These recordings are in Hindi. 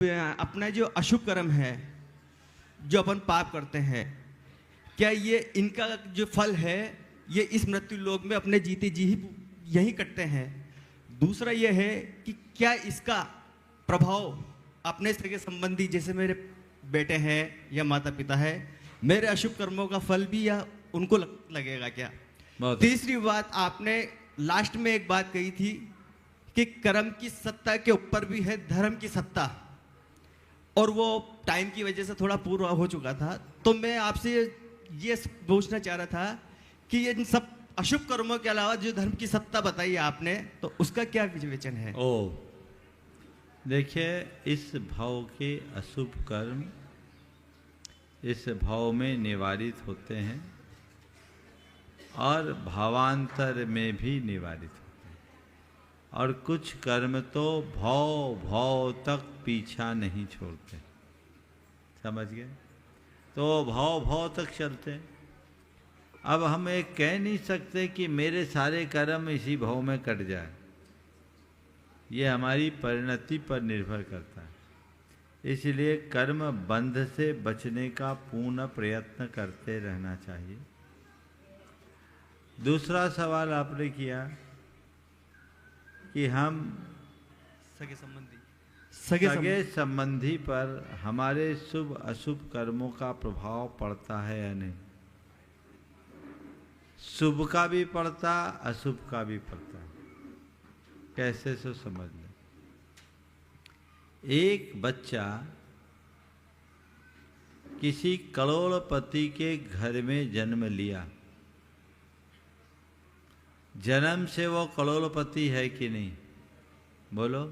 अपना जो अशुभ कर्म है, जो अपन पाप करते हैं, क्या ये इनका जो फल है ये इस मृत्यु लोक में अपने जीते जी ही यही कटते हैं। दूसरा ये है कि क्या इसका प्रभाव अपने सगे संबंधी जैसे मेरे बेटे हैं या माता पिता है, मेरे अशुभ कर्मों का फल भी या उनको लगेगा क्या। तीसरी बात, आपने लास्ट में एक बात कही थी कि कर्म की सत्ता के ऊपर भी है धर्म की सत्ता, और वो टाइम की वजह से थोड़ा पूरा हो चुका था। तो मैं आपसे ये पूछना चाह रहा था कि ये इन सब अशुभ कर्मों के अलावा जो धर्म की सत्ता बताई आपने, तो उसका क्या विवेचन है। देखिए, इस भाव के अशुभ कर्म इस भाव में निवारित होते हैं और भावांतर में भी निवारित होते हैं, और कुछ कर्म तो भाव भाव तक पीछा नहीं छोड़ते। समझ गए? तो भाव भाव तक चलते हैं। अब हम एक कह नहीं सकते कि मेरे सारे कर्म इसी भाव में कट जाए। ये हमारी परिणति पर निर्भर करता है। इसलिए कर्म बंध से बचने का पूर्ण प्रयत्न करते रहना चाहिए। दूसरा सवाल आपने किया कि हम सगे संबंधी पर हमारे शुभ अशुभ कर्मों का प्रभाव पड़ता है या नहीं। शुभ का भी पड़ता, अशुभ का भी पड़ता। कैसे सो समझ लें। एक बच्चा किसी करोड़पति के घर में जन्म लिया, जन्म से वो करोड़पति है कि नहीं, बोलो।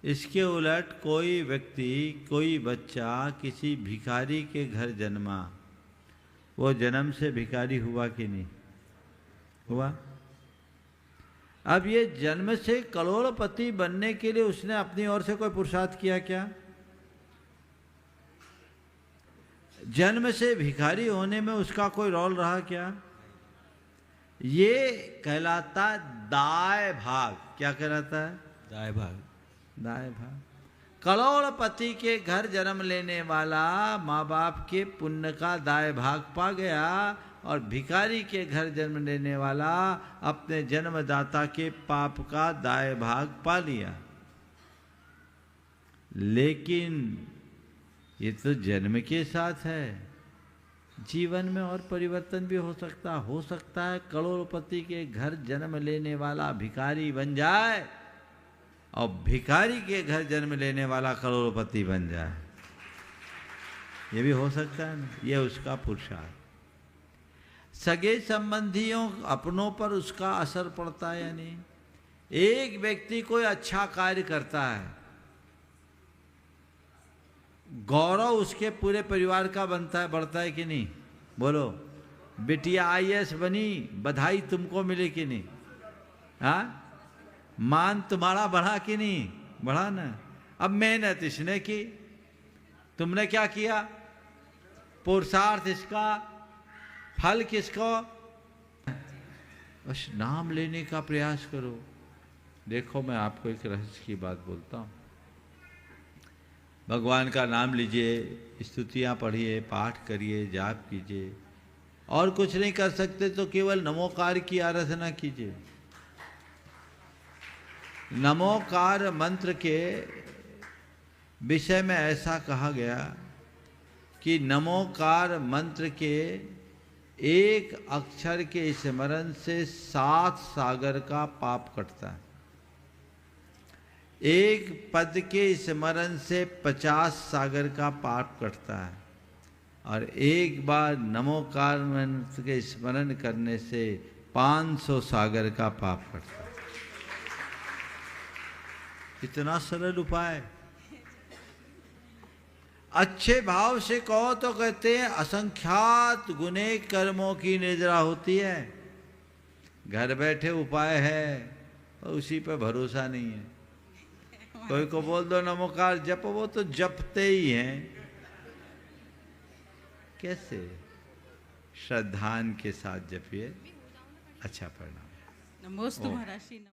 इसके उलट कोई व्यक्ति, कोई बच्चा किसी भिखारी के घर जन्मा, वो जन्म से भिखारी हुआ कि नहीं हुआ। अब ये जन्म से करोड़पति बनने के लिए उसने अपनी ओर से कोई पुरुषार्थ किया क्या। जन्म से भिखारी होने में उसका कोई रोल रहा क्या। ये कहलाता दाय भाग। क्या कहलाता है? दाय भाग। दाय भाग। करोड़पति के घर जन्म लेने वाला माँ बाप के पुण्य का दाय भाग पा गया, और भिखारी के घर जन्म लेने वाला अपने जन्मदाता के पाप का दाय भाग पा लिया। लेकिन ये तो जन्म के साथ है, जीवन में और परिवर्तन भी हो सकता है करोड़पति के घर जन्म लेने वाला भिखारी बन जाए और भिखारी के घर जन्म लेने वाला करोड़पति बन जाए। ये भी हो सकता है ना। ये उसका पुरुषार्थ। सगे संबंधियों अपनों पर उसका असर पड़ता है या नहीं। एक व्यक्ति कोई अच्छा कार्य करता है, गौरव उसके पूरे परिवार का बनता है, बढ़ता है कि नहीं, बोलो। बिटिया IAS बनी, बधाई तुमको मिले कि नहीं। हाँ, मान तुम्हारा बढ़ा कि नहीं, बढ़ा ना। अब मेहनत इसने की, तुमने क्या किया, पुरुषार्थ इसका, फल किसको। बस नाम लेने का प्रयास करो। देखो, मैं आपको एक रहस्य की बात बोलता हूँ। भगवान का नाम लीजिए, स्तुतियाँ पढ़िए, पाठ करिए, जाप कीजिए, और कुछ नहीं कर सकते तो केवल नमोकार की आराधना कीजिए। नमोकार मंत्र के विषय में ऐसा कहा गया कि नमोकार मंत्र के एक अक्षर के स्मरण से 7 सागर का पाप कटता है। एक पद के स्मरण से 50 सागर का पाप कटता है, और एक बार नमोकार मंत्र के स्मरण करने से 500 सागर का पाप कटता है। इतना सरल उपाय। अच्छे भाव से कहो तो कहते हैं असंख्यात गुने कर्मों की निद्रा होती है। घर बैठे उपाय है और उसी पर भरोसा नहीं है। कोई को बोल दो नमोकार जप, वो तो जपते ही हैं। कैसे? श्रद्धान के साथ जपिए। अच्छा परिणाम। नमोस्तु महर्षि।